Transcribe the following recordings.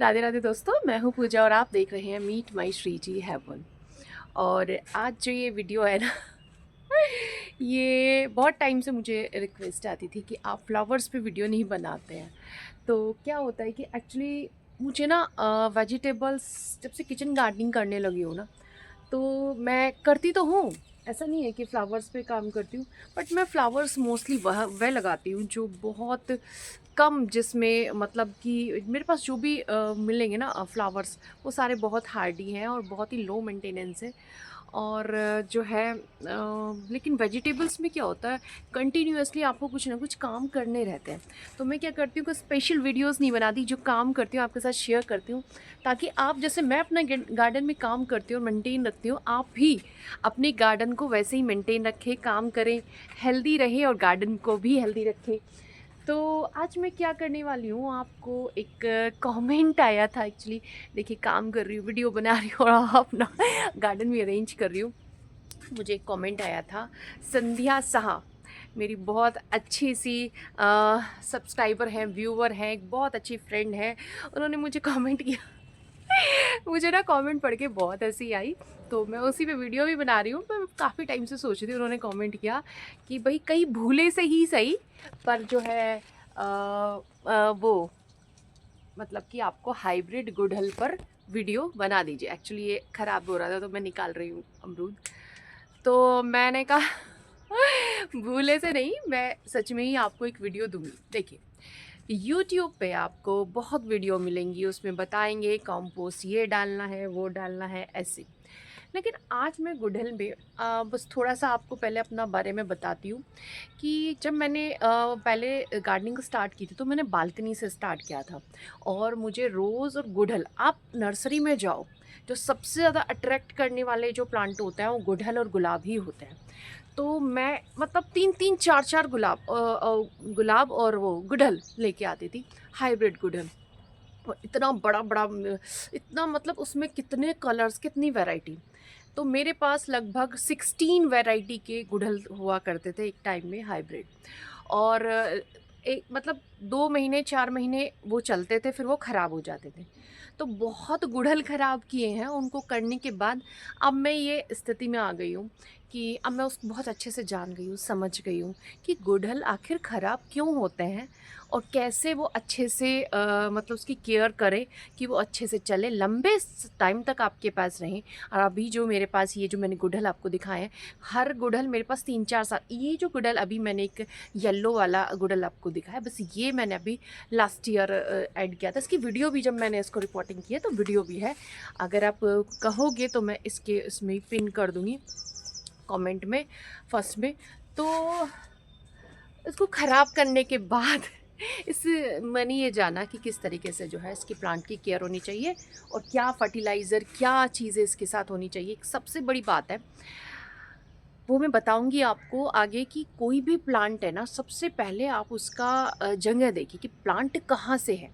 राधे राधे दोस्तों, मैं हूँ पूजा और आप देख रहे हैं meet my Shri ji heaven. और आज जो ये वीडियो है ना ये बहुत टाइम से मुझे रिक्वेस्ट आती थी कि आप फ्लावर्स पे वीडियो नहीं बनाते हैं। तो क्या होता है कि एक्चुअली मुझे ना वेजिटेबल्स जब से किचन गार्डनिंग करने लगी हूँ ना, तो मैं करती तो हूँ, ऐसा नहीं है कि फ्लावर्स पे काम करती हूँ, बट मैं फ्लावर्स मोस्टली वह लगाती हूँ जो बहुत कम, जिसमें मतलब कि मेरे पास जो भी मिलेंगे ना फ्लावर्स, वो सारे बहुत हार्डी हैं और बहुत ही लो मेंटेनेंस है। और जो है लेकिन वेजिटेबल्स में क्या होता है, कंटिन्यूअसली आपको कुछ ना कुछ काम करने रहते हैं। तो मैं क्या करती हूँ कि स्पेशल वीडियोस नहीं बनाती, जो काम करती हूँ आपके साथ शेयर करती हूँ, ताकि आप जैसे मैं अपना गार्डन में काम करती हूँ और मेंटेन रखती हूँ, आप भी अपने गार्डन को वैसे ही मेंटेन रखें, काम करें, हेल्दी रहे और गार्डन को भी हेल्दी रखें। तो आज मैं क्या करने वाली हूँ, आपको एक कमेंट आया था एक्चुअली। देखिए, काम कर रही हूँ, वीडियो बना रही हूँ और अपना गार्डन में अरेंज कर रही हूँ। मुझे एक कमेंट आया था, संध्या साहा, मेरी बहुत अच्छी सी सब्सक्राइबर हैं, व्यूवर हैं, एक बहुत अच्छी फ्रेंड है। उन्होंने मुझे कमेंट किया मुझे ना कमेंट पढ़ के बहुत हंसी आई, तो मैं उसी पे वीडियो भी बना रही हूँ। मैं काफ़ी टाइम से सोच रही थी, उन्होंने कमेंट किया कि भाई कहीं भूले से ही सही, पर जो है वो मतलब कि आपको हाइब्रिड गुड़हल पर वीडियो बना दीजिए। एक्चुअली ये ख़राब हो रहा था तो मैं निकाल रही हूँ अमरूद। तो मैंने कहा भूले से नहीं, मैं सच में ही आपको एक वीडियो दूंगी। देखिए, यूट्यूब पे आपको बहुत वीडियो मिलेंगी, उसमें बताएंगे कंपोस्ट ये डालना है, वो डालना है, ऐसे। लेकिन आज मैं गुड़हल में बस थोड़ा सा आपको पहले अपना बारे में बताती हूँ कि जब मैंने पहले गार्डनिंग स्टार्ट की थी, तो मैंने बालकनी से स्टार्ट किया था। और मुझे रोज़ और गुड़हल, आप नर्सरी में जाओ, जो सबसे ज़्यादा अट्रैक्ट करने वाले जो प्लांट होते हैं वो गुड़हल और गुलाब ही होते हैं। तो मैं मतलब 3-3 4-4 गुलाब और वो गुड़हल लेके आती थी, हाइब्रिड गुड़हल। और इतना बड़ा-बड़ा इतना मतलब उसमें कितने कलर्स, कितनी वैरायटी। तो मेरे पास लगभग 16 वैरायटी के गुड़हल हुआ करते थे एक टाइम में, हाइब्रिड। और एक मतलब 2 महीने 4 महीने वो चलते थे, फिर वो ख़राब हो जाते थे। तो बहुत गुड़हल ख़राब किए हैं, उनको करने के बाद अब मैं ये स्थिति में आ गई हूँ कि अब मैं उसको बहुत अच्छे से जान गई हूँ, समझ गई हूँ कि गुड़हल आखिर ख़राब क्यों होते हैं और कैसे वो अच्छे से मतलब उसकी केयर करें कि वो अच्छे से चले, लंबे टाइम तक आपके पास रहें। और अभी जो मेरे पास ये जो मैंने गुड़हल आपको दिखाए हैं, हर गुड़हल मेरे पास 3-4 साल, ये जो गुड़हल अभी मैंने एक येलो वाला गुड़हल आपको दिखाया, बस ये मैंने अभी लास्ट ईयर ऐड किया था। इसकी वीडियो भी, जब मैंने इसको रिपोर्टिंग की है तो वीडियो भी है, अगर आप कहोगे तो मैं इसके इसमें पिन कर दूँगी कमेंट में, फर्स्ट में। तो इसको ख़राब करने के बाद इस मैंने ये जाना कि किस तरीके से जो है इसकी प्लांट की केयर होनी चाहिए और क्या फर्टिलाइज़र, क्या चीज़ें इसके साथ होनी चाहिए। एक सबसे बड़ी बात है, वो मैं बताऊंगी आपको आगे, कि कोई भी प्लांट है ना, सबसे पहले आप उसका जगह देखिए कि प्लांट कहाँ से है।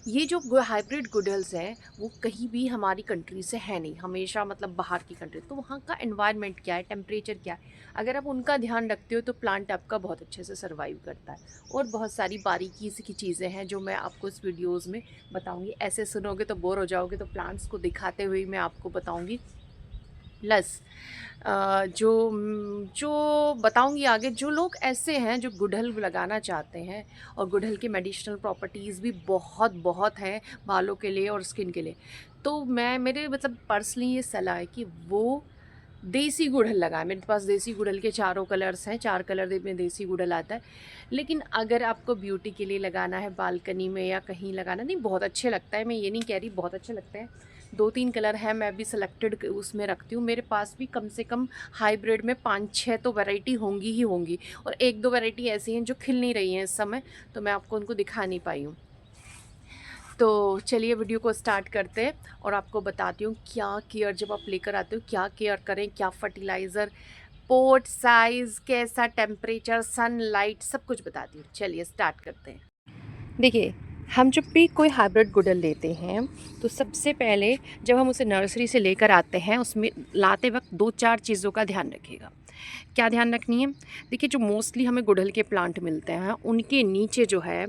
ये जो हाइब्रिड गुडल्स हैं, वो कहीं भी हमारी कंट्री से है नहीं, हमेशा मतलब बाहर की कंट्री। तो वहाँ का एनवायरनमेंट क्या है, टेम्परेचर क्या है, अगर आप उनका ध्यान रखते हो तो प्लांट आपका बहुत अच्छे से सर्वाइव करता है। और बहुत सारी बारीकी की चीज़ें हैं जो मैं आपको इस वीडियोज़ में बताऊँगी। ऐसे सुनोगे तो बोर हो जाओगे, तो प्लांट्स को दिखाते हुए मैं आपको बताऊँगी। प्लस जो बताऊंगी आगे, जो लोग ऐसे हैं जो गुड़हल लगाना चाहते हैं, और गुड़हल की मेडिसिनल प्रॉपर्टीज़ भी बहुत बहुत हैं बालों के लिए और स्किन के लिए। तो मैं, मेरे मतलब पर्सनली ये सलाह है कि वो देसी गुड़हल लगाएं। मेरे पास देसी गुड़हल के चारों कलर्स हैं, 4 कलर में देसी गुड़हल आता है। लेकिन अगर आपको ब्यूटी के लिए लगाना है, बालकनी में या कहीं लगाना, नहीं बहुत अच्छे लगता है, मैं ये नहीं कह रही, बहुत अच्छे लगते हैं। 2-3 कलर हैं, मैं भी सिलेक्टेड उसमें रखती हूँ। मेरे पास भी कम से कम हाइब्रिड में 5-6 तो वैरायटी होंगी ही होंगी, और 1-2 वैरायटी ऐसी हैं जो खिल नहीं रही हैं इस समय, तो मैं आपको उनको दिखा नहीं पाई हूँ। तो चलिए वीडियो को स्टार्ट करते हैं और आपको बताती हूँ क्या केयर, जब आप लेकर आते हो क्या केयर करें, क्या फर्टिलाइज़र, पोर्ट साइज़, कैसा टेम्परेचर, सनलाइट, सब कुछ बताती हूँ। चलिए स्टार्ट करते हैं। देखिए, हम जब भी कोई हाइब्रिड गुड़हल लेते हैं, तो सबसे पहले जब हम उसे नर्सरी से लेकर आते हैं, उसमें लाते वक्त 2-4 चीज़ों का ध्यान रखिएगा। क्या ध्यान रखनी है? देखिए, जो मोस्टली हमें गुड़हल के प्लांट मिलते हैं उनके नीचे जो है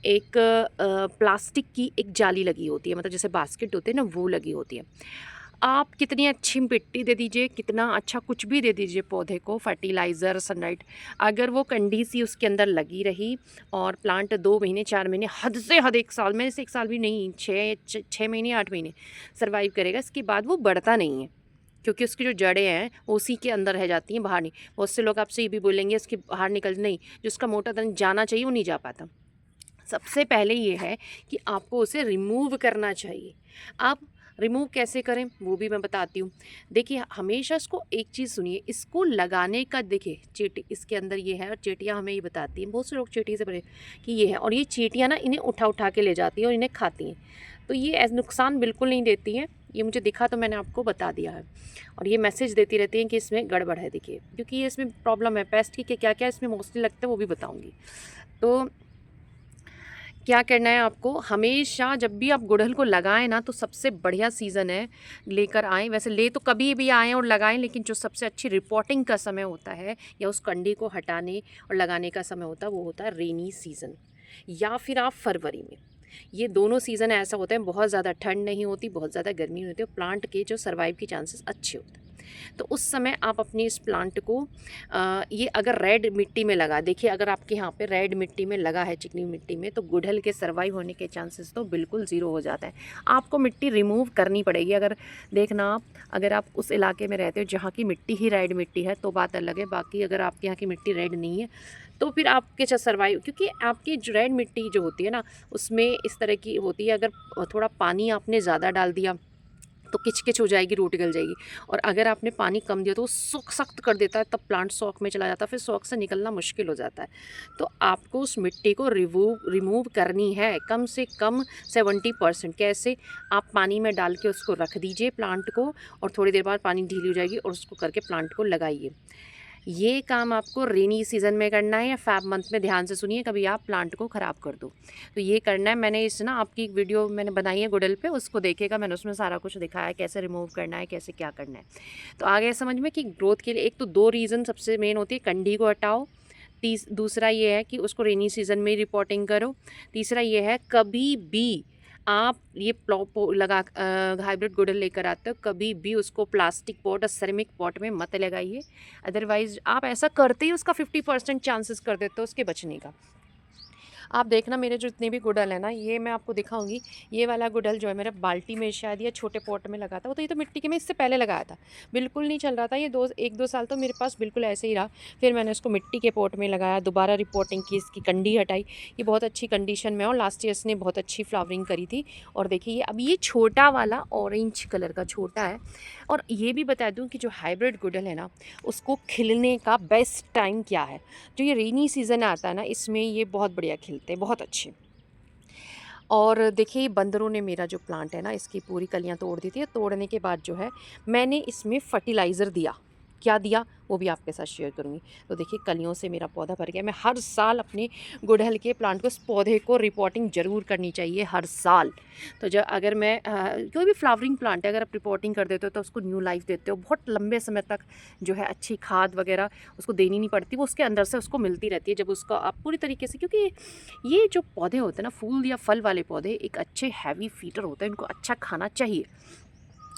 एक प्लास्टिक की एक जाली लगी होती है, मतलब जैसे बास्केट होते हैं ना, वो लगी होती है। आप कितनी अच्छी मिट्टी दे दीजिए, कितना अच्छा कुछ भी दे दीजिए पौधे को, फर्टिलाइज़र, सनलाइट, अगर वो कंडी सी उसके अंदर लगी रही और प्लांट 2 महीने 4 महीने, हद से हद 1 साल में से 1 साल भी नहीं, 6 महीने 8 महीने सर्वाइव करेगा। इसके बाद वो बढ़ता नहीं है, क्योंकि उसकी जो जड़ें हैं वो उसी के अंदर रह जाती हैं, बाहर नहीं। बहुत से लोग आपसे ये भी बोलेंगे इसके बाहर निकल, नहीं, जो उसका मोटा तन जाना चाहिए वो नहीं जा पाता। सबसे पहले ये है कि आपको उसे रिमूव करना चाहिए। आप रिमूव कैसे करें वो भी मैं बताती हूँ। देखिए, हमेशा इसको एक चीज़ सुनिए, इसको लगाने का, देखिए चींटी इसके अंदर ये है और चींटियाँ हमें ये बताती हैं, बहुत से लोग चींटी से बड़े कि ये है, और ये चींटियाँ ना इन्हें उठा उठा के ले जाती हैं और इन्हें खाती हैं। तो ये नुकसान बिल्कुल नहीं देती हैं, ये मुझे दिखा तो मैंने आपको बता दिया है। और ये मैसेज देती रहती हैं कि इसमें गड़बड़ है, देखिए, क्योंकि ये इसमें प्रॉब्लम है पेस्ट की, क्या क्या इसमें मोस्टली लगता है वो भी बताऊँगी। तो क्या करना है आपको, हमेशा जब भी आप गुड़हल को लगाएं ना, तो सबसे बढ़िया सीज़न है, लेकर आएँ, वैसे ले तो कभी भी आएँ और लगाएं, लेकिन जो सबसे अच्छी रिपोर्टिंग का समय होता है या उस कंडी को हटाने और लगाने का समय होता है वो होता है रेनी सीज़न, या फिर आप फरवरी में। ये दोनों सीज़न ऐसा होता है, बहुत ज़्यादा ठंड नहीं होती, बहुत ज़्यादा गर्मी नहीं होती, और प्लांट के जो सर्वाइव के चांसेस अच्छे होते हैं। तो उस समय आप अपनी इस प्लांट को ये अगर रेड मिट्टी में लगा, देखिए अगर आपके यहाँ पे रेड मिट्टी में लगा है, चिकनी मिट्टी में, तो गुड़हल के सर्वाइव होने के चांसेस तो बिल्कुल ज़ीरो हो जाता है। आपको मिट्टी रिमूव करनी पड़ेगी। अगर देखना, आप अगर आप उस इलाके में रहते हो जहाँ की मिट्टी ही रेड मिट्टी है तो बात अलग है, बाकी अगर आपके यहाँ की मिट्टी रेड नहीं है तो फिर आपके सर्वाइव, क्योंकि आपकी जो रेड मिट्टी जो होती है ना, उसमें इस तरह की होती है, अगर थोड़ा पानी आपने ज़्यादा डाल दिया तो किच-किच हो जाएगी, रूट गल जाएगी, और अगर आपने पानी कम दिया तो वो सख्त कर देता है, तब प्लांट शॉक में चला जाता है, फिर शॉक से निकलना मुश्किल हो जाता है। तो आपको उस मिट्टी को रिमूव करनी है कम से कम 70%। कैसे? आप पानी में डाल के उसको रख दीजिए प्लांट को, और थोड़ी देर बाद पानी ढीली हो जाएगी और उसको करके प्लांट को लगाइए। ये काम आपको रेनी सीज़न में करना है या फ़ैब मंथ में, ध्यान से सुनिए, कभी आप प्लांट को ख़राब कर दो तो ये करना है। मैंने इस ना आपकी एक वीडियो मैंने बनाई है गुड़हल पे, उसको देखिएगा, मैंने उसमें सारा कुछ दिखाया है कैसे रिमूव करना है, कैसे क्या करना है। तो आगे समझ में कि ग्रोथ के लिए एक तो 2 रीज़न सबसे मेन होती है, कंडी को हटाओ, दूसरा ये है कि उसको रेनी सीज़न में ही रिपोर्टिंग करो, तीसरा ये है कभी भी आप ये हाइब्रिड गुड़हल लेकर आते हो, कभी भी उसको प्लास्टिक पॉट और सेरेमिक पॉट में मत लगाइए। अदरवाइज़ आप ऐसा करते ही उसका 50% चांसेस कर देते हो उसके बचने का। आप देखना, मेरे जो जितने भी गुड़हल है ना, ये मैं आपको दिखाऊंगी। ये वाला गुड़हल जो है मेरा बाल्टी में शायद या छोटे पॉट में लगा था, वो तो ये तो मिट्टी के में इससे पहले लगाया था, बिल्कुल नहीं चल रहा था ये 1-2 साल तो मेरे पास बिल्कुल ऐसे ही रहा। फिर मैंने इसको मिट्टी के पॉट में लगाया, दोबारा रिपोर्टिंग की, इसकी कंडी हटाई, ये बहुत अच्छी कंडीशन में, और लास्ट ईयर इसने बहुत अच्छी फ्लावरिंग करी थी। और देखिए ये अब ये छोटा वाला ऑरेंज कलर का छोटा है। और ये भी बता दूं कि जो हाइब्रिड गुड़हल है ना, उसको खिलने का बेस्ट टाइम क्या है, जो ये रेनी सीज़न आता है ना, इसमें ये बहुत बढ़िया खिलते हैं, बहुत अच्छे। और देखिए बंदरों ने मेरा जो प्लांट है ना, इसकी पूरी कलियां तोड़ दी थी। तोड़ने के बाद जो है मैंने इसमें फर्टिलाइज़र दिया, क्या दिया वो भी आपके साथ शेयर करूंगी। तो देखिए कलियों से मेरा पौधा भर गया। मैं हर साल अपने गुड़हल के प्लांट को, इस पौधे को रिपोर्टिंग ज़रूर करनी चाहिए हर साल। तो जब अगर मैं कोई भी फ्लावरिंग प्लांट है, अगर आप रिपोर्टिंग कर देते हो तो उसको न्यू लाइफ देते हो, बहुत लंबे समय तक जो है अच्छी खाद वगैरह उसको देनी नहीं पड़ती, वो उसके अंदर से उसको मिलती रहती है जब उसका आप पूरी तरीके से। क्योंकि ये जो पौधे होते हैं ना, फूल या फल वाले पौधे, एक अच्छे हैवी फीडर होते हैं, इनको अच्छा खाना चाहिए।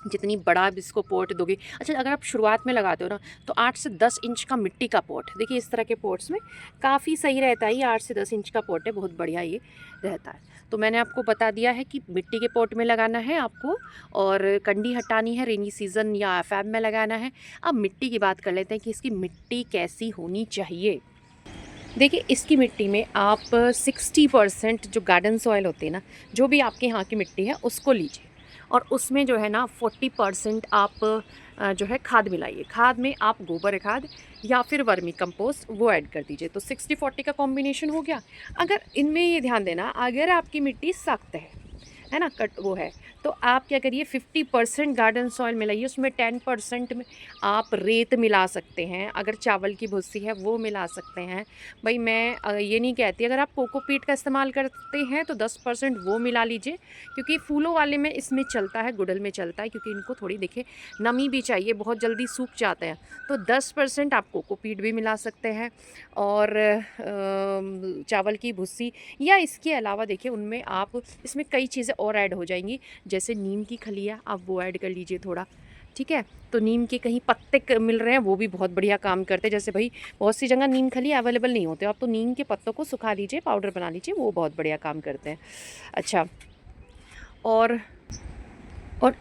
जितनी बड़ा आप इसको पॉट दोगे, अच्छा अगर आप शुरुआत में लगाते हो ना, तो 8 से 10 इंच का मिट्टी का पॉट, देखिए इस तरह के पॉट्स में काफ़ी सही रहता है। ये 8 से 10 इंच का पॉट है, बहुत बढ़िया ये रहता है। तो मैंने आपको बता दिया है कि मिट्टी के पॉट में लगाना है आपको, और कंडी हटानी है, रेनी सीज़न या फैब में लगाना है। अब मिट्टी की बात कर लेते हैं कि इसकी मिट्टी कैसी होनी चाहिए। देखिए इसकी मिट्टी में आप 60% जो गार्डन सॉइल होते हैं ना, जो भी आपके यहाँ की मिट्टी है उसको लीजिए, और उसमें जो है ना 40% आप जो है खाद मिलाइए। खाद में आप गोबर खाद या फिर वर्मी कंपोस्ट वो ऐड कर दीजिए, तो 60-40 का कॉम्बिनेशन हो गया। अगर इनमें ये ध्यान देना, अगर आपकी मिट्टी सख्त है, है ना, कट वो है। तो आप क्या करिए, 50% गार्डन सॉइल मिलाइए, उसमें 10% में आप रेत मिला सकते हैं, अगर चावल की भुस्सी है वो मिला सकते हैं। भाई मैं ये नहीं कहती, अगर आप कोकोपीट का इस्तेमाल करते हैं तो 10% वो मिला लीजिए, क्योंकि फूलों वाले में इसमें चलता है, गुड़हल में चलता है, क्योंकि इनको थोड़ी देखिए नमी भी चाहिए, बहुत जल्दी सूख जाते हैं। तो 10% आप कोकोपीट भी मिला सकते हैं, और चावल की भुस्सी, या इसके अलावा देखिए उनमें आप, इसमें कई चीज़ें और ऐड हो जाएंगी, जैसे नीम की खलियाँ आप वो ऐड कर लीजिए थोड़ा, ठीक है। तो नीम के कहीं पत्ते मिल रहे हैं, वो भी बहुत बढ़िया काम करते हैं। जैसे भाई बहुत सी जगह नीम खली अवेलेबल नहीं होते, आप तो नीम के पत्तों को सुखा लीजिए, पाउडर बना लीजिए, वो बहुत बढ़िया काम करते हैं। अच्छा, और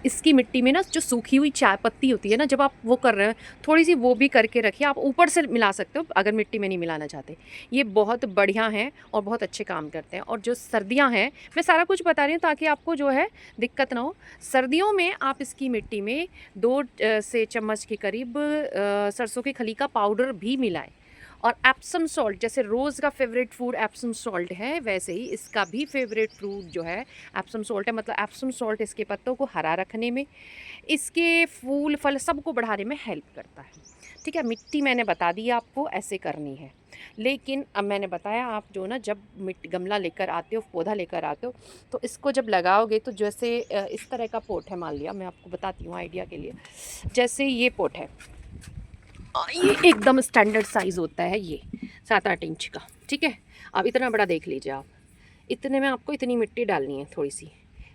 इसकी मिट्टी में ना जो सूखी हुई चाय पत्ती होती है ना, जब आप वो कर रहे हैं, थोड़ी सी वो भी करके रखिए, आप ऊपर से मिला सकते हो अगर मिट्टी में नहीं मिलाना चाहते। ये बहुत बढ़िया हैं और बहुत अच्छे काम करते हैं। और जो सर्दियां हैं, मैं सारा कुछ बता रही हूँ ताकि आपको जो है दिक्कत ना हो। सर्दियों में आप इसकी मिट्टी में 2 से चम्मच के करीब सरसों की खली का पाउडर भी मिलाएं। और एप्सम सॉल्ट, जैसे रोज़ का फेवरेट फूड एप्सम सॉल्ट है, वैसे ही इसका भी फेवरेट फ्रूट जो है एप्सम सॉल्ट है। मतलब एप्सम सॉल्ट इसके पत्तों को हरा रखने में, इसके फूल फल सबको बढ़ाने में हेल्प करता है। ठीक है, मिट्टी मैंने बता दी आपको ऐसे करनी है। लेकिन अब मैंने बताया, आप जो ना जब मिट्टी गमला लेकर आते हो, पौधा लेकर आते हो, तो इसको जब लगाओगे तो जैसे इस तरह का पोट है, मान लिया, मैं आपको बताती हूँ आइडिया के लिए। जैसे ये पोट है, ये एकदम स्टैंडर्ड साइज़ होता है, ये 7-8 इंच का, ठीक है। अब इतना बड़ा देख लीजिए आप, इतने में आपको इतनी मिट्टी डालनी है थोड़ी सी।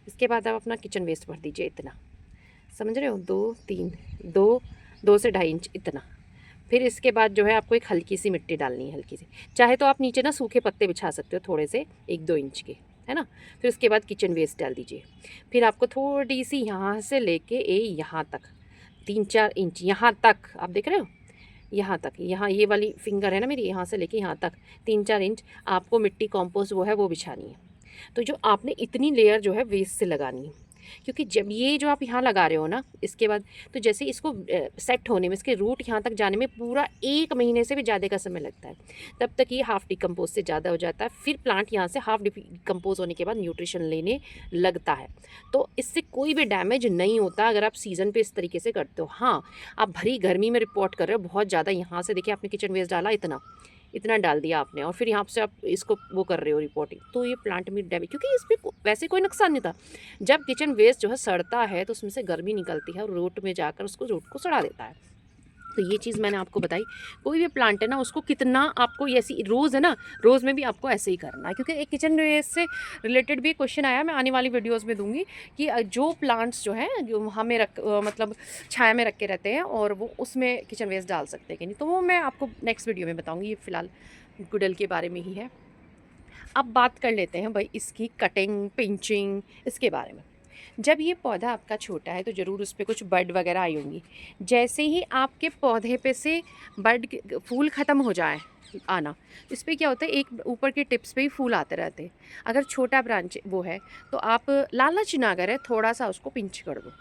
इसके बाद आप अपना किचन वेस्ट भर दीजिए इतना, समझ रहे हो, 2 से 2.5 इंच इतना। फिर इसके बाद जो है आपको एक हल्की सी मिट्टी डालनी है, हल्की सी। चाहे तो आप नीचे ना सूखे पत्ते बिछा सकते हो थोड़े से, 1-2 इंच के, है ना। फिर उसके बाद किचन वेस्ट डाल दीजिए। फिर आपको थोड़ी सी यहाँ से लेके यहाँ तक, 3-4 इंच यहाँ तक, आप देख रहे हो, यहाँ तक, यहाँ ये वाली फिंगर है ना मेरी, यहाँ से लेके यहाँ तक 3-4 इंच आपको मिट्टी कॉम्पोस्ट वो है वो बिछानी है। तो जो आपने इतनी लेयर जो है वेस्ट से लगानी है, क्योंकि जब ये जो आप यहाँ लगा रहे हो ना, इसके बाद तो जैसे इसको सेट होने में, इसके रूट यहाँ तक जाने में पूरा 1 महीने से भी ज़्यादा का समय लगता है। तब तक ये हाफ डिकम्पोज से ज़्यादा हो जाता है। फिर प्लांट यहाँ से हाफ डिकम्पोज होने के बाद न्यूट्रिशन लेने लगता है। तो इससे कोई भी डैमेज नहीं होता अगर आप सीज़न पे इस तरीके से करते हो। हाँ, आप भरी गर्मी में रिपोर्ट कर रहे हो बहुत ज़्यादा, यहाँ से देखिए आपने किचन वेस्ट डाला इतना, इतना डाल दिया आपने, और फिर यहाँ से आप इसको वो कर रहे हो रिपोर्टिंग, तो ये प्लांट में डैमेज, क्योंकि इसमें वैसे कोई नुकसान नहीं था। जब किचन वेस्ट जो है सड़ता है तो उसमें से गर्मी निकलती है और रूट में जाकर उसको, रूट को सड़ा देता है। तो ये चीज़ मैंने आपको बताई। कोई भी प्लांट है ना, उसको कितना आपको, ऐसी रोज़ है ना, रोज़ में भी आपको ऐसे ही करना है, क्योंकि एक किचन वेस्ट से रिलेटेड भी क्वेश्चन आया, मैं आने वाली वीडियोस में दूंगी कि जो प्लांट्स जो हैं जो हमें मतलब छाया में रख के रहते हैं, और वो उसमें किचन वेस्ट डाल सकते हैं कि नहीं, तो वो मैं आपको नेक्स्ट वीडियो में बताऊँगी। ये फ़िलहाल गुड़हल के बारे में ही है। अब बात कर लेते हैं भाई इसकी कटिंग, पिंचिंग, इसके बारे में। जब ये पौधा आपका छोटा है तो ज़रूर उस पे कुछ बड वगैरह आई होंगी। जैसे ही आपके पौधे पे से बड फूल ख़त्म हो जाए आना, इस पे क्या होता है, एक ऊपर के टिप्स पे ही फूल आते रहते हैं। अगर छोटा ब्रांच वो है तो आप लालच ना करें, थोड़ा सा उसको पिंच कर दो।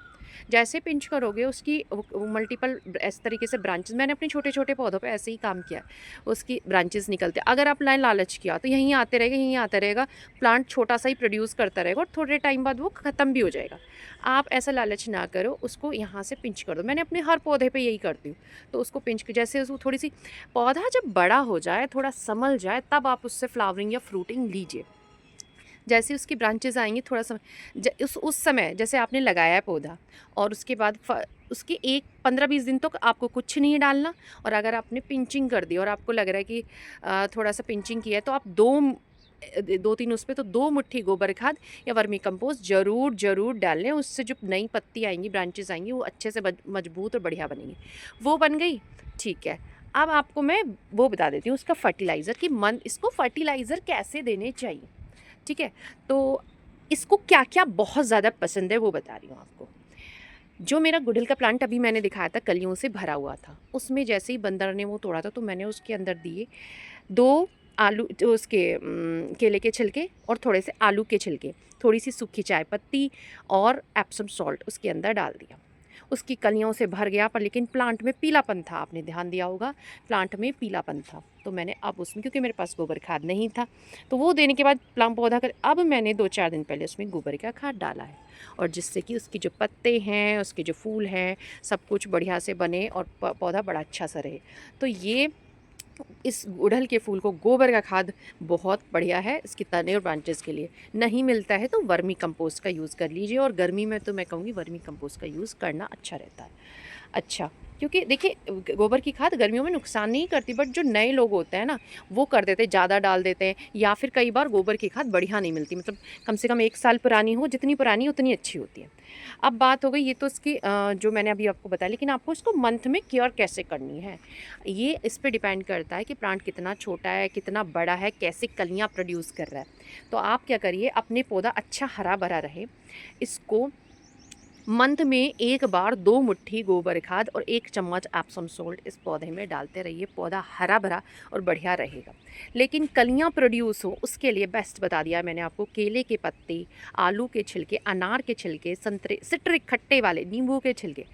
जैसे पिंच करोगे उसकी मल्टीपल इस तरीके से ब्रांचेस, मैंने अपने छोटे छोटे पौधों पे ऐसे ही काम किया, उसकी ब्रांचेस निकलते। अगर आप लाइन लालच किया तो यहीं आते रहेगा, यहीं आता रहेगा, प्लांट छोटा सा ही प्रोड्यूस करता रहेगा और थोड़े टाइम बाद वो ख़त्म भी हो जाएगा। आप ऐसा लालच ना करो, उसको यहाँ से पिंच कर दो। मैंने अपने हर पौधे पे यही करती हूँ। तो उसको पिंच के, जैसे उसको थोड़ी सी, पौधा जब बड़ा हो जाए, थोड़ा संभल जाए, तब आप उससे फ्लावरिंग या फ्रूटिंग लीजिए। जैसे उसकी ब्रांचेज़ आएंगी, थोड़ा समय उस समय जैसे आपने लगाया है पौधा, और उसके बाद उसके एक 15-20 दिन तक आपको कुछ नहीं डालना। और अगर आपने पिंचिंग कर दी और आपको लग रहा है कि थोड़ा सा पिंचिंग किया है, तो आप 2-3 उस पे तो 2 मुट्ठी गोबर खाद या वर्मी कंपोस्ट ज़रूर डाल लें। उससे जो नई पत्ती आएंगी, ब्रांचेज़ आएंगी, वो अच्छे से मजबूत और बढ़िया बनेंगी। वो बन गई, ठीक है। अब आपको मैं वो बता देती हूँ उसका फर्टिलाइज़र, कि इसको फर्टिलाइज़र कैसे देने चाहिए, ठीक है। तो इसको क्या क्या बहुत ज़्यादा पसंद है वो बता रही हूँ आपको। जो मेरा गुड़हल का प्लांट अभी मैंने दिखाया था, कलियों से भरा हुआ था, उसमें जैसे ही बंदर ने वो तोड़ा था, तो मैंने उसके अंदर दिए 2 आलू, जो उसके केले के छिलके और थोड़े से आलू के छिलके, थोड़ी सी सूखी चाय पत्ती और एप्सम सॉल्ट उसके अंदर डाल दिया। उसकी कलियों से भर गया, पर लेकिन प्लांट में पीलापन था, आपने ध्यान दिया होगा, प्लांट में पीलापन था। तो मैंने अब उसमें, क्योंकि मेरे पास गोबर खाद नहीं था, तो वो देने के बाद प्लांट पौधा कर, अब मैंने 2-4 दिन पहले उसमें गोबर का खाद डाला है, और जिससे कि उसकी जो पत्ते हैं, उसके जो फूल हैं, सब कुछ बढ़िया से बने और पौधा बड़ा अच्छा सा रहे। तो ये इस गुड़हल के फूल को गोबर का खाद बहुत बढ़िया है इसकी तने और ब्रांचेस के लिए। नहीं मिलता है तो वर्मी कंपोस्ट का यूज़ कर लीजिए, और गर्मी में तो मैं कहूँगी वर्मी कंपोस्ट का यूज़ करना अच्छा रहता है। अच्छा, क्योंकि देखिए गोबर की खाद गर्मियों में नुकसान नहीं करती, बट जो नए लोग होते हैं ना, वो कर देते हैं, ज़्यादा डाल देते हैं, या फिर कई बार गोबर की खाद बढ़िया नहीं मिलती, मतलब कम से कम 1 साल पुरानी हो, जितनी पुरानी उतनी अच्छी होती है। अब बात हो गई, ये तो इसकी जो मैंने अभी आपको बताया, लेकिन आपको इसको मंथ में केयर कैसे करनी है, ये इस पे डिपेंड करता है कि प्लांट कितना छोटा है, कितना बड़ा है, कैसे कलियाँ प्रोड्यूस कर रहा है। तो आप क्या करिए, अपने पौधा अच्छा हरा-भरा रहे, इसको मंथ में 1 बार 2 मुट्ठी गोबर खाद और 1 चम्मच एप्सम सॉल्ट इस पौधे में डालते रहिए, पौधा हरा-भरा और बढ़िया रहेगा। लेकिन कलियाँ प्रोड्यूस हो, उसके लिए बेस्ट बता दिया है मैंने आपको, केले के पत्ते, आलू के छिलके, अनार के छिलके, संतरे, सिट्रिक खट्टे वाले नींबू के छिलके।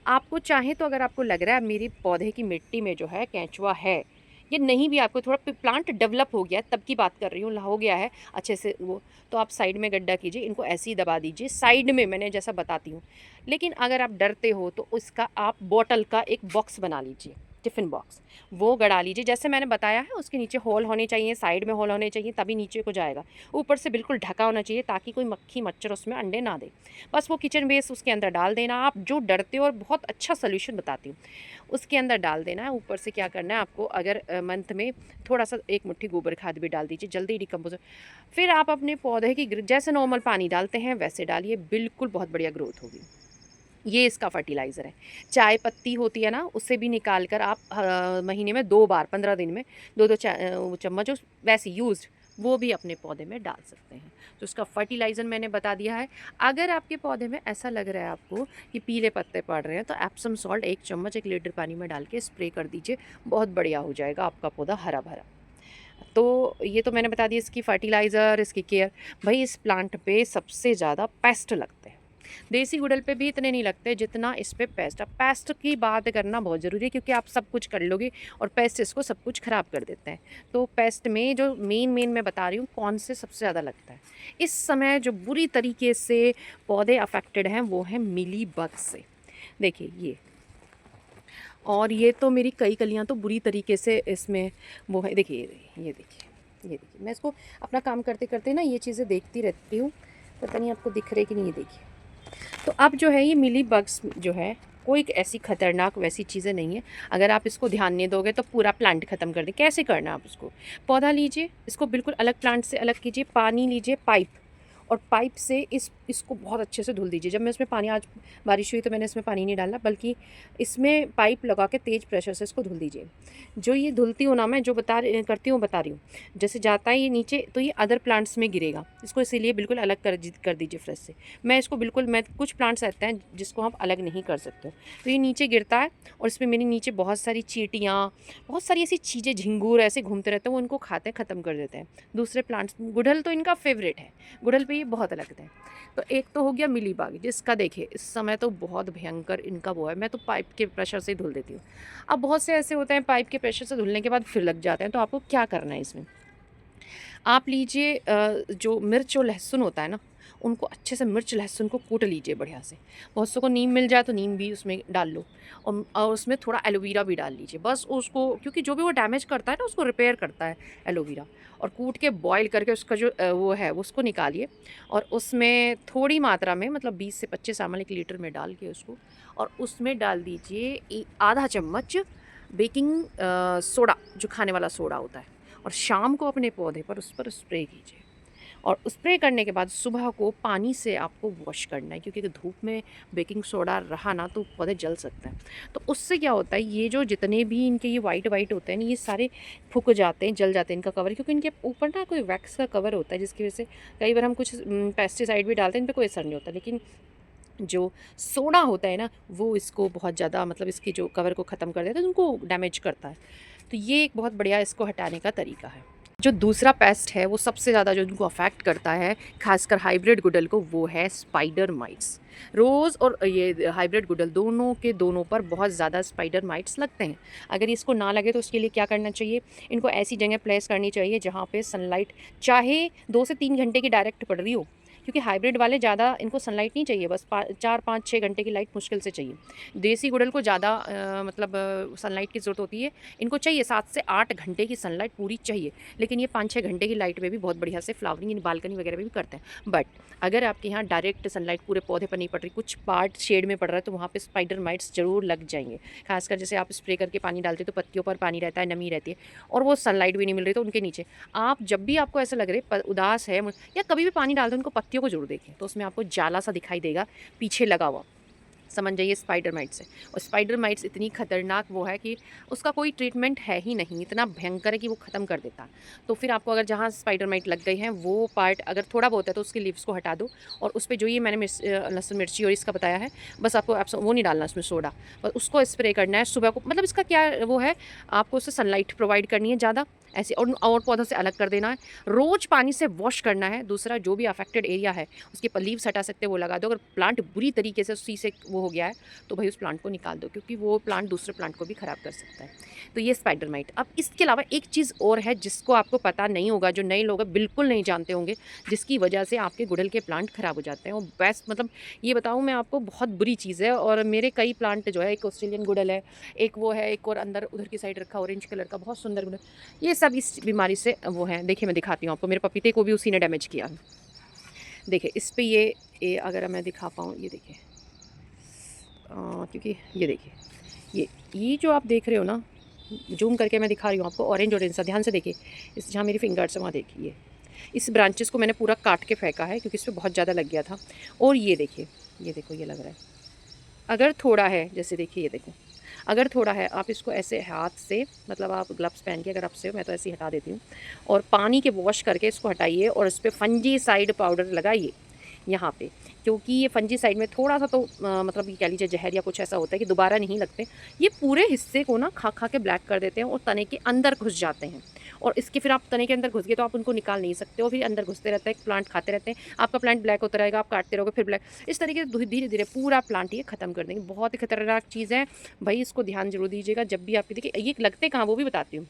आपको चाहे तो, अगर आपको लग रहा है मेरे पौधे की मिट्टी में जो है केंचुआ है, ये नहीं भी, आपको थोड़ा प्लांट डेवलप हो गया है, तब की बात कर रही हूँ, हो गया है अच्छे से वो, तो आप साइड में गड्ढा कीजिए, इनको ऐसे ही दबा दीजिए साइड में, मैंने जैसा बताती हूँ। लेकिन अगर आप डरते हो तो उसका आप बॉटल का एक बॉक्स बना लीजिए, टिफ़िन बॉक्स, वो गड़ा लीजिए जैसे मैंने बताया है। उसके नीचे होल होने चाहिए, साइड में होल होने चाहिए, तभी नीचे को जाएगा। ऊपर से बिल्कुल ढका होना चाहिए ताकि कोई मक्खी मच्छर उसमें अंडे ना दे। बस वो किचन वेस्ट उसके अंदर डाल देना। आप जो डरते हो, और बहुत अच्छा सोल्यूशन बताती हूँ, उसके अंदर डाल देना है। ऊपर से क्या करना है आपको, अगर मंथ में थोड़ा सा 1 मुट्ठी गोबर खाद भी डाल दीजिए, जल्दी डिकम्पोज। फिर आप अपने पौधे की जैसे नॉर्मल पानी डालते हैं वैसे डालिए, बिल्कुल बहुत बढ़िया ग्रोथ होगी। ये इसका फर्टिलाइज़र है। चाय पत्ती होती है ना, उससे भी निकाल कर आप महीने में 2 बार, 15 दिन में 2-2 चम्मच उस वैसे यूज़्ड, वो भी अपने पौधे में डाल सकते हैं। तो उसका फर्टिलाइज़र मैंने बता दिया है। अगर आपके पौधे में ऐसा लग रहा है आपको कि पीले पत्ते पड़ रहे हैं, तो एप्सम सॉल्ट 1 चम्मच 1 लीटर पानी में डाल के स्प्रे कर दीजिए, बहुत बढ़िया हो जाएगा आपका पौधा हरा-भरा। तो ये तो मैंने बता दिया इसकी फर्टिलाइज़र, इसकी केयर। भई इस प्लांट पे सबसे ज़्यादा पेस्ट लगते हैं। देसी गुड़हल पे भी इतने नहीं लगते जितना इस पे पेस्ट। अब पेस्ट की बात करना बहुत ज़रूरी है, क्योंकि आप सब कुछ कर लोगे और पेस्ट इसको सब कुछ ख़राब कर देते हैं। तो पेस्ट में जो मेन मैं बता रही हूँ कौन से सबसे ज़्यादा लगता है। इस समय जो बुरी तरीके से पौधे अफेक्टेड हैं वो हैं मिली बग से। देखिए ये, और ये तो मेरी कई कलियाँ तो बुरी तरीके से इसमें वो है। देखिए ये देखिए, ये देखिए, मैं इसको अपना काम करते करते ना ये चीज़ें देखती रहती हूँ, पता नहीं आपको दिख रहे कि नहीं। ये देखिए, तो अब जो है ये मिली बग्स जो है, कोई ऐसी खतरनाक वैसी चीज़ें नहीं है। अगर आप इसको ध्यान नहीं दोगे तो पूरा प्लांट ख़त्म कर दें। कैसे करना है आप उसको, पौधा लीजिए, इसको बिल्कुल अलग प्लांट से अलग कीजिए, पानी लीजिए पाइप, और पाइप से इसको बहुत अच्छे से धुल दीजिए। जब मैं इसमें पानी, आज बारिश हुई तो मैंने इसमें पानी नहीं डाला, बल्कि इसमें पाइप लगा के तेज़ प्रेशर से इसको धुल दीजिए। जो ये धुलती हूँ ना, मैं जो करती हूँ बता रही हूँ, जैसे जाता है ये नीचे तो ये अदर प्लांट्स में गिरेगा, इसको इसीलिए बिल्कुल अलग कर दीजिए फ्रेश से। मैं इसको बिल्कुल, मैं कुछ प्लांट्स रहते हैं जिसको आप अलग नहीं कर सकते, तो ये नीचे गिरता है, और इसमें मेरे नीचे बहुत सारी चींटियाँ, बहुत सारी ऐसी चीज़ें, झिंगूर ऐसे घूमते रहते हैं, वो इनको खाते हैं, ख़त्म कर देते हैं दूसरे प्लांट्स। गुड़हल तो इनका फेवरेट है, गुड़हल पे ये बहुत लगते हैं। तो एक तो हो गया मिलीबाग, जिसका देखिए इस समय तो बहुत भयंकर इनका वो है, मैं तो पाइप के प्रेशर से धुल देती हूँ। अब बहुत से ऐसे होते हैं पाइप के प्रेशर से धुलने के बाद फिर लग जाते हैं, तो आपको क्या करना है इसमें, आप लीजिए जो मिर्च और लहसुन होता है ना, उनको अच्छे से मिर्च लहसुन को कूट लीजिए बढ़िया से। बहुत सौ को नीम मिल जाए तो नीम भी उसमें डाल लो, और उसमें थोड़ा एलोवेरा भी डाल लीजिए, बस उसको, क्योंकि जो भी वो डैमेज करता है ना उसको रिपेयर करता है एलोवेरा। और कूट के बॉईल करके उसका जो वो है उसको निकालिए, और उसमें थोड़ी मात्रा में, मतलब 20 से 25 ml 1 लीटर में डाल के उसको, और उसमें डाल दीजिए आधा चम्मच बेकिंग सोडा, जो खाने वाला सोडा होता है, और शाम को अपने पौधे पर उस पर स्प्रे कीजिए। और स्प्रे करने के बाद सुबह को पानी से आपको वॉश करना है, क्योंकि अगर धूप में बेकिंग सोडा रहा ना तो पौधे जल सकते हैं। तो उससे क्या होता है, ये जो जितने भी इनके ये वाइट वाइट होते हैं ना, ये सारे फूक जाते हैं, जल जाते हैं इनका कवर, क्योंकि इनके ऊपर ना कोई वैक्स का कवर होता है, जिसकी वजह से कई बार हम कुछ पेस्टिसाइड भी डालते हैं, इन पर कोई असर नहीं होता। लेकिन जो सोडा होता है ना, वो इसको बहुत ज़्यादा, मतलब इसकी जो कवर को ख़त्म कर देता है, तो उनको डैमेज करता है। तो ये एक बहुत बढ़िया इसको हटाने का तरीका है। जो दूसरा पेस्ट है वो सबसे ज़्यादा जो इनको अफेक्ट करता है, खासकर हाइब्रिड गुड़हल को, वो है स्पाइडर माइट्स। रोज़ और ये हाइब्रिड गुड़हल दोनों के दोनों पर बहुत ज़्यादा स्पाइडर माइट्स लगते हैं। अगर इसको ना लगे तो उसके लिए क्या करना चाहिए, इनको ऐसी जगह प्लेस करनी चाहिए जहाँ पे सनलाइट चाहे 2 से 3 घंटे की डायरेक्ट पड़ रही हो, क्योंकि हाइब्रिड वाले ज़्यादा इनको सनलाइट नहीं चाहिए, बस 4-5-6 घंटे की लाइट मुश्किल से चाहिए। देसी गुड़हल को ज़्यादा मतलब सनलाइट की ज़रूरत होती है। इनको चाहिए 7 से 8 घंटे की सनलाइट पूरी चाहिए, लेकिन ये 5-6 घंटे की लाइट में भी बहुत बढ़िया से फ्लावरिंग इन बालकनी वगैरह में भी करते हैं। बट अगर आपके यहाँ डायरेक्ट सनलाइट पूरे पौधे पर नहीं पड़ रही, कुछ पार्ट शेड में पड़ रहा है, तो वहाँ पे स्पाइडर माइट्स ज़रूर लग जाएंगे। खासकर जैसे आप स्प्रे करके पानी डालते हो तो पत्तियों पर पानी रहता है, नमी रहती है, और वो सनलाइट भी नहीं मिल रही तो उनके नीचे आप जब भी आपको ऐसा लग रहा है उदास है या कभी भी पानी डाल दो, उनको पत्तियों को जरूर देखें, तो उसमें आपको जाला सा दिखाई देगा पीछे लगा हुआ, समझ जाइए स्पाइडर माइट्स है। और स्पाइडर माइट्स इतनी खतरनाक वो है कि उसका कोई ट्रीटमेंट है ही नहीं, इतना भयंकर है कि वो ख़त्म कर देता। तो फिर आपको अगर जहाँ स्पाइडर माइट लग गई हैं वो पार्ट अगर थोड़ा बहुत है तो उसके लीव्स को हटा दो, और उस पे जो ये मैंने लहसुन मिर्ची और इसका बताया है, बस आपको आप वो नहीं डालना उसमें सोडा, बस उसको स्प्रे करना है सुबह को। मतलब इसका क्या वो है, आपको उससे सनलाइट प्रोवाइड करनी है ज़्यादा ऐसे, और पौधों से अलग कर देना है, रोज़ पानी से वॉश करना है। दूसरा जो भी अफेक्टेड एरिया है उसके पर लीव्स हटा सकते हैं वो लगा दो। अगर प्लांट बुरी तरीके से उसी से वो हो गया है तो भाई उस प्लांट को निकाल दो, क्योंकि वो प्लांट दूसरे प्लांट को भी ख़राब कर सकता है। तो ये स्पाइडर माइट। अब इसके अलावा एक चीज़ और है जिसको आपको पता नहीं होगा, जो नए लोग बिल्कुल नहीं जानते होंगे, जिसकी वजह से आपके गुड़हल के प्लांट ख़राब हो जाते हैं। और बेस्ट मतलब ये बताऊँ मैं आपको, बहुत बुरी चीज़ है। और मेरे कई प्लांट जो है, एक ऑस्ट्रेलियन गुड़हल है, एक वो है, एक और अंदर उधर की साइड रखा ऑरेंज कलर का बहुत सुंदर गुड़हल, ये सब इस बीमारी से वो हैं। देखिए मैं दिखाती हूँ आपको, मेरे पपीते को भी उसी ने डैमेज किया। देखिए इस पे ये अगर मैं दिखा पाऊँ, ये देखिए क्योंकि ये देखिए ये जो आप देख रहे हो ना, जूम करके मैं दिखा रही हूँ आपको, ऑरेंज ऑरेंज सा, ध्यान से देखिए, इस जहाँ मेरी फिंगर्स है वहाँ देखिए, इस ब्रांचेस को मैंने पूरा काट के फेंका है क्योंकि इस पर बहुत ज़्यादा लग गया था। और ये देखिए, ये देखो, ये लग रहा है, अगर थोड़ा है, जैसे देखिए ये देखो, अगर थोड़ा है आप इसको ऐसे हाथ से, मतलब आप ग्लव्स पहन के, अगर आपसे हो, मैं तो ऐसे ही हटा देती हूँ, और पानी के वॉश करके इसको हटाइए और इस पर फंजीसाइड पाउडर लगाइए यहाँ पे, क्योंकि ये फंजीसाइड में थोड़ा सा तो मतलब ये कह लीजिए जहर या कुछ ऐसा होता है कि दोबारा नहीं लगते। ये पूरे हिस्से को ना खा खा के ब्लैक कर देते हैं और तने के अंदर घुस जाते हैं, और इसके फिर आप तने के अंदर घुस गए तो आप उनको निकाल नहीं सकते हो, फिर अंदर घुसते रहते हैं, प्लांट खाते रहते हैं, आपका प्लांट ब्लैक होता रहेगा, आप काटते रहोगे फिर ब्लैक, इस तरीके से धीरे धीरे पूरा प्लांट ये ख़त्म कर देंगे। बहुत ही खतरनाक चीज़ है भाई, इसको ध्यान जरूर दीजिएगा जब भी आपकी। देखिए ये लगते कहाँ, वो भी बताती हूँ।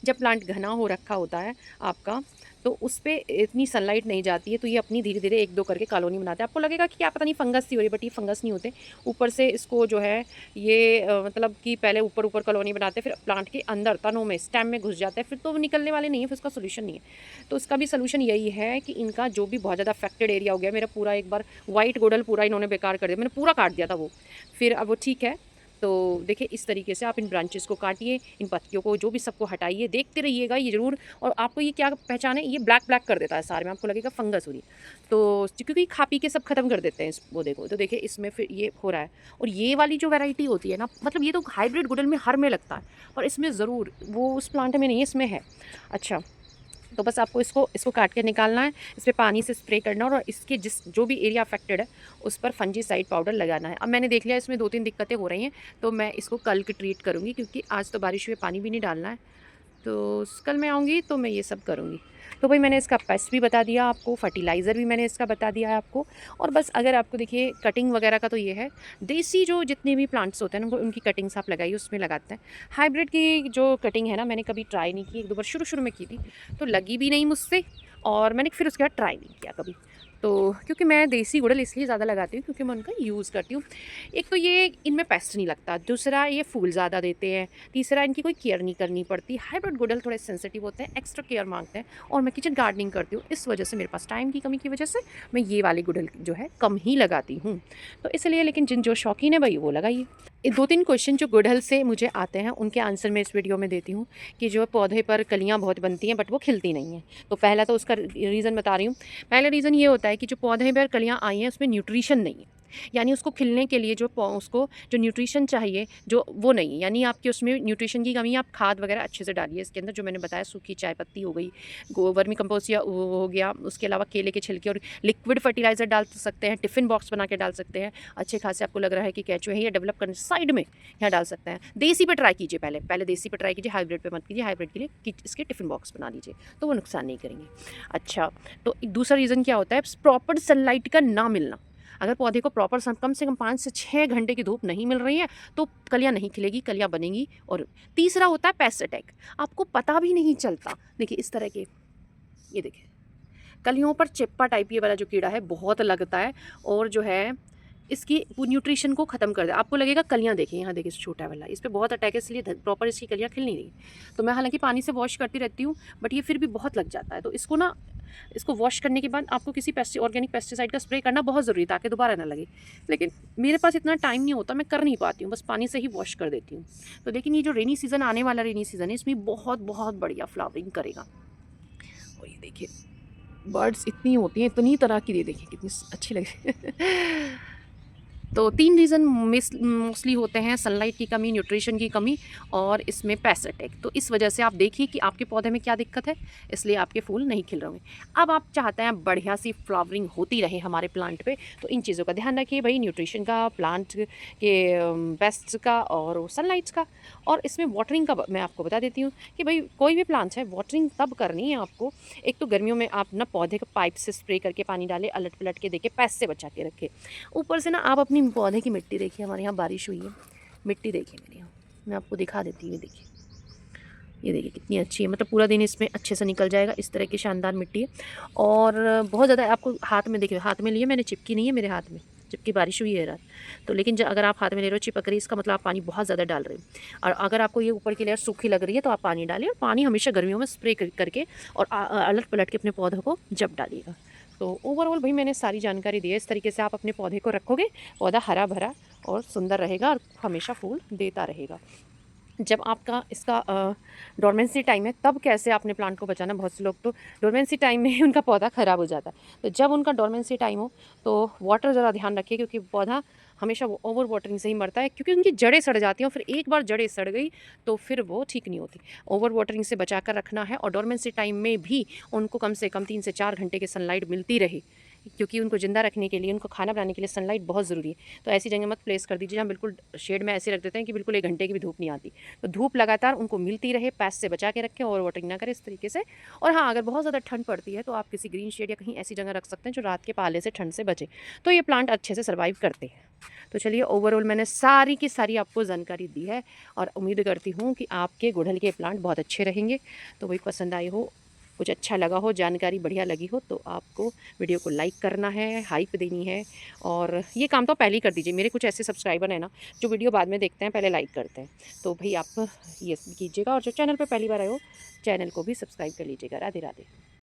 जब प्लांट घना हो रखा होता है आपका, तो उस पे इतनी सनलाइट नहीं जाती है, तो ये अपनी धीरे धीरे 1-2 करके कॉलोनी बनाते हैं। आपको लगेगा कि क्या पता नहीं फंगस सी हो रही है, बट ये फंगस नहीं होते। ऊपर से इसको जो है ये मतलब कि पहले ऊपर ऊपर कॉलोनी बनाते हैं, फिर प्लांट के अंदर तनों में, स्टेम में घुस जाते हैं, फिर तो वो निकलने वाले नहीं है, फिर उसका सोल्यूशन नहीं है। तो इसका भी सोल्यूशन यही है कि इनका जो भी बहुत ज़्यादा अफेक्टेड एरिया हो गया, मेरा पूरा एक बार वाइट गुड़हल पूरा इन्होंने बेकार कर दिया, मैंने पूरा काट दिया था वो, फिर अब वो ठीक है। तो देखिए इस तरीके से आप इन ब्रांचेस को काटिए, इन पत्तियों को जो भी सबको हटाइए, देखते रहिएगा ये ज़रूर। और आपको ये क्या पहचान है, ये ब्लैक ब्लैक कर देता है सारे में, आपको लगेगा फंगस हो रही है, तो क्योंकि खा पी के सब खत्म कर देते हैं इस पौधे को। तो देखिए इसमें फिर ये हो रहा है। और ये वाली जो वैरायटी होती है ना, मतलब ये तो हाइब्रिड गुड़हल में हर में लगता है, और इसमें ज़रूर, वो उस प्लांट में नहीं है, इसमें है। अच्छा, तो बस आपको इसको इसको काट के निकालना है, इस पर पानी से स्प्रे करना है, और इसके जो भी एरिया अफेक्टेड है उस पर फंजीसाइड पाउडर लगाना है। अब मैंने देख लिया इसमें 2-3 दिक्कतें हो रही हैं, तो मैं इसको कल की ट्रीट करूँगी, क्योंकि आज तो बारिश हुई, पानी भी नहीं डालना है, तो कल मैं आऊँगी तो मैं ये सब करूँगी। तो भाई मैंने इसका पेस्ट भी बता दिया आपको, फर्टिलाइज़र भी मैंने इसका बता दिया है आपको। और बस अगर आपको देखिए कटिंग वगैरह का तो ये है, देसी जो जितने भी प्लांट्स होते हैं ना, उनकी कटिंग्स आप लगाइए, उसमें लगाते हैं। हाइब्रिड की जो कटिंग है ना, मैंने कभी ट्राई नहीं की, 1-2 बार शुरू में की थी, तो लगी भी नहीं मुझसे, और मैंने फिर उसके बाद ट्राई नहीं किया कभी। तो क्योंकि मैं देसी गुड़हल इसलिए ज़्यादा लगाती हूँ क्योंकि मैं उनका यूज़ करती हूँ। एक तो ये इनमें पेस्ट नहीं लगता, दूसरा ये फूल ज़्यादा देते हैं, तीसरा इनकी कोई केयर नहीं करनी पड़ती। हाइब्रिड गुड़हल थोड़े सेंसिटिव होते हैं, एक्स्ट्रा केयर मांगते हैं, और मैं किचन गार्डनिंग करती हूँ, इस वजह से मेरे पास टाइम की कमी की वजह से मैं ये वाली गुड़हल जो है कम ही लगाती हूँ। तो इसलिए, लेकिन जिन जो शौकीन है भाई वो लगाइए। 2-3 क्वेश्चन जो गुड़हल से मुझे आते हैं उनके आंसर मैं इस वीडियो में देती हूँ, कि जो पौधे पर कलियाँ बहुत बनती हैं बट वो खिलती नहीं हैं। तो पहला तो उसका रीज़न बता रही हूँ। पहला रीज़न ये होता है कि जो पौधे पर कलियाँ आई हैं उसमें न्यूट्रिशन नहीं है। यानी उसको खिलने के लिए उसको जो न्यूट्रिशन चाहिए जो वो नहीं है, यानी आपकी उसमें न्यूट्रिशन की कमी है। आप खाद वगैरह अच्छे से डालिए इसके अंदर, जो मैंने बताया सूखी चाय पत्ती हो गई, वर्मी कंपोस्ट या वो हो गया, उसके अलावा केले के छिलके और लिक्विड फर्टिलाइज़र डाल सकते हैं, टिफ़िन बॉक्स बना के डाल सकते हैं। अच्छे खासे आपको लग रहा है कि केंचुए हैं, या डेवलप करने साइड में यहाँ डाल सकते हैं। देसी पे ट्राई कीजिए, पहले पहले देसी पे ट्राई कीजिए, हाइब्रिड पे मत कीजिए। हाइब्रिड के लिए इसके टिफ़िन बॉक्स बना लीजिए, तो वो नुकसान नहीं करेंगे। अच्छा, तो एक दूसरा रीज़न क्या होता है, प्रॉपर सनलाइट का ना मिलना। अगर पौधे को प्रॉपर कम से कम 5 से 6 घंटे की धूप नहीं मिल रही है तो कलियाँ नहीं खिलेगी, कलियाँ बनेंगी। और तीसरा होता है पेस्ट अटैक, आपको पता भी नहीं चलता। देखिए इस तरह के, ये देखिए कलियों पर चिप्पा टाइप ये वाला जो कीड़ा है बहुत लगता है, और जो है इसकी न्यूट्रिशन को ख़त्म कर दे। आपको लगेगा कलियाँ देखिए, यहाँ देखिए छोटा वाला, इस पे बहुत अटैक है, इसलिए प्रॉपर इसकी कलियाँ खिल नहीं रही। तो मैं हालांकि पानी से वॉश करती रहती हूँ, बट ये फिर भी बहुत लग जाता है। तो इसको ना, इसको वॉश करने के बाद आपको किसी ऑर्गेनिक पेस्टिसाइड का स्प्रे करना बहुत ज़रूरी है, ताकि दोबारा ना लगे। लेकिन मेरे पास इतना टाइम नहीं होता, मैं कर नहीं पाती हूँ, बस पानी से ही वॉश कर देती हूँ। तो लेकिन ये जो रेनी सीज़न आने वाला रेनी सीज़न है, इसमें बहुत बहुत बढ़िया फ्लावरिंग करेगा। और ये देखिए बर्ड्स इतनी होती हैं, इतनी तरह की, देखिए कितनी अच्छी लग रही है। तो 3 रीज़न मोस्टली होते हैं, सनलाइट की कमी, न्यूट्रिशन की कमी और इसमें पेस्ट अटैक। तो इस वजह से आप देखिए कि आपके पौधे में क्या दिक्कत है, इसलिए आपके फूल नहीं खिल रहे होंगे। अब आप चाहते हैं बढ़िया सी फ्लावरिंग होती रहे हमारे प्लांट पे, तो इन चीज़ों का ध्यान रखिए भाई, न्यूट्रिशन का, प्लांट के पेस्ट का और सनलाइट्स का। और इसमें वाटरिंग का मैं आपको बता देती हूँ कि भाई कोई भी प्लांट्स है वाटरिंग तब करनी है आपको। एक तो गर्मियों में आप ना पौधे को पाइप से स्प्रे करके पानी डालें, अलट पलट के देखें, पेस्ट से बचा के रखें। ऊपर से ना आप अपनी पौधे की मिट्टी देखिए, हमारे यहाँ बारिश हुई है, मिट्टी देखिए मेरे यहाँ, मैं आपको दिखा देती हूँ। देखिए ये देखिए कितनी अच्छी है, मतलब पूरा दिन इसमें अच्छे से निकल जाएगा, इस तरह की शानदार मिट्टी है। और बहुत ज़्यादा आपको हाथ में, देखिए हाथ में लिए मैंने, चिपकी नहीं है मेरे हाथ में, जबकि बारिश हुई है रात। तो लेकिन अगर आप हाथ में ले रहे हो चिपक रही है, इसका मतलब आप पानी बहुत ज़्यादा डाल रहे हो। और अगर आपको ये ऊपर की लेयर सूखी लग रही है तो आप पानी डालिए, और पानी हमेशा गर्मियों में स्प्रे करके और अलट पलट के अपने पौधों को जब डालिएगा। तो ओवरऑल भाई मैंने सारी जानकारी दी है, इस तरीके से आप अपने पौधे को रखोगे, पौधा हरा भरा और सुंदर रहेगा और हमेशा फूल देता रहेगा। जब आपका इसका डोरमेंसी टाइम है, तब कैसे आपने प्लांट को बचाना। बहुत से लोग तो डोरमेंसी टाइम में ही उनका पौधा ख़राब हो जाता है। तो जब उनका डोरमेंसी टाइम हो तो वाटर ज़रा ध्यान रखिए, क्योंकि पौधा हमेशा वो ओवर वाटरिंग से ही मरता है, क्योंकि उनकी जड़ें सड़ जाती हैं, और फिर एक बार जड़ें सड़ गई तो फिर वो ठीक नहीं होती। ओवर वाटरिंग से बचा कर रखना है, और डोरमेंसी टाइम में भी उनको कम से कम 3 से 4 घंटे की सनलाइट मिलती रहे, क्योंकि उनको ज़िंदा रखने के लिए, उनको खाना बनाने के लिए सनलाइट बहुत ज़रूरी है। तो ऐसी जगह मत प्लेस कर दीजिए जहाँ बिल्कुल शेड में ऐसे रख देते हैं कि बिल्कुल 1 घंटे की भी धूप नहीं आती। तो धूप लगातार उनको मिलती रहे, पैस से बचा के रखें, ओवर वाटरिंग ना करें इस तरीके से। और हाँ, अगर बहुत ज़्यादा ठंड पड़ती है तो आप किसी ग्रीन शेड या कहीं ऐसी जगह रख सकते हैं जो रात के पाले से ठंड से बचे, तो ये प्लांट अच्छे से सर्वाइव करते हैं। तो चलिए ओवरऑल मैंने सारी की सारी आपको जानकारी दी है, और उम्मीद करती हूँ कि आपके गुड़हल के प्लांट बहुत अच्छे रहेंगे। तो वही पसंद आई हो, कुछ अच्छा लगा हो, जानकारी बढ़िया लगी हो, तो आपको वीडियो को लाइक करना है, हाइप देनी है। और ये काम तो पहले ही कर दीजिए, मेरे कुछ ऐसे सब्सक्राइबर हैं ना जो वीडियो बाद में देखते हैं, पहले लाइक करते हैं। तो भाई आप ये कीजिएगा, और जो चैनल पर पहली बार आए हो, चैनल को भी सब्सक्राइब कर लीजिएगा। राधे राधे।